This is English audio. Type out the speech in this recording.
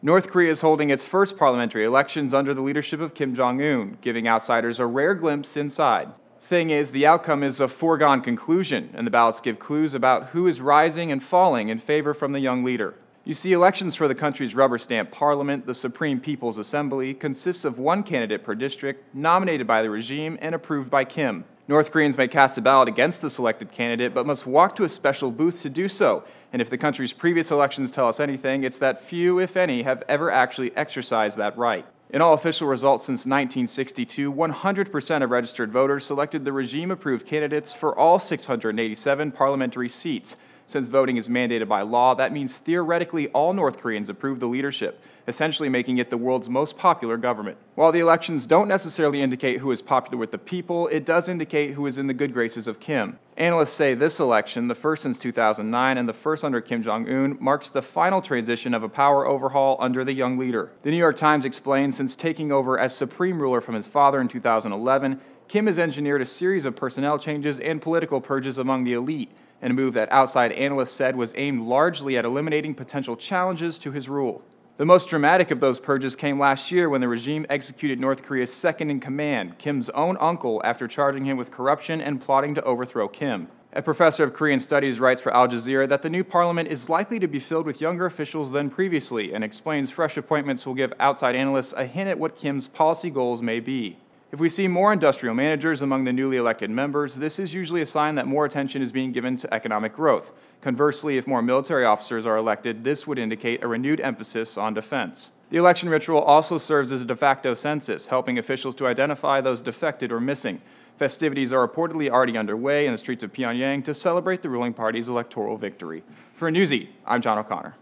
North Korea is holding its first parliamentary elections under the leadership of Kim Jong Un, giving outsiders a rare glimpse inside. Thing is, the outcome is a foregone conclusion, and the ballots give clues about who is rising and falling in favor from the young leader. You see, elections for the country's rubber-stamp parliament, the Supreme People's Assembly, consists of one candidate per district, nominated by the regime and approved by Kim. North Koreans may cast a ballot against the selected candidate, but must walk to a special booth to do so. And if the country's previous elections tell us anything, it's that few, if any, have ever actually exercised that right. In all official results since 1962, 100% of registered voters selected the regime-approved candidates for all 687 parliamentary seats. Since voting is mandated by law, that means theoretically all North Koreans approve the leadership, essentially making it the world's most popular government. While the elections don't necessarily indicate who is popular with the people, it does indicate who is in the good graces of Kim. Analysts say this election, the first since 2009 and the first under Kim Jong Un, marks the final transition of a power overhaul under the young leader. The New York Times explains since taking over as supreme ruler from his father in 2011, Kim has engineered a series of personnel changes and political purges among the elite, and a move that outside analysts said was aimed largely at eliminating potential challenges to his rule. The most dramatic of those purges came last year when the regime executed North Korea's second-in-command, Kim's own uncle, after charging him with corruption and plotting to overthrow Kim. A professor of Korean studies writes for Al Jazeera that the new parliament is likely to be filled with younger officials than previously, and explains fresh appointments will give outside analysts a hint at what Kim's policy goals may be. If we see more industrial managers among the newly elected members, this is usually a sign that more attention is being given to economic growth. Conversely, if more military officers are elected, this would indicate a renewed emphasis on defense. The election ritual also serves as a de facto census, helping officials to identify those defected or missing. Festivities are reportedly already underway in the streets of Pyongyang to celebrate the ruling party's electoral victory. For Newsy, I'm John O'Connor.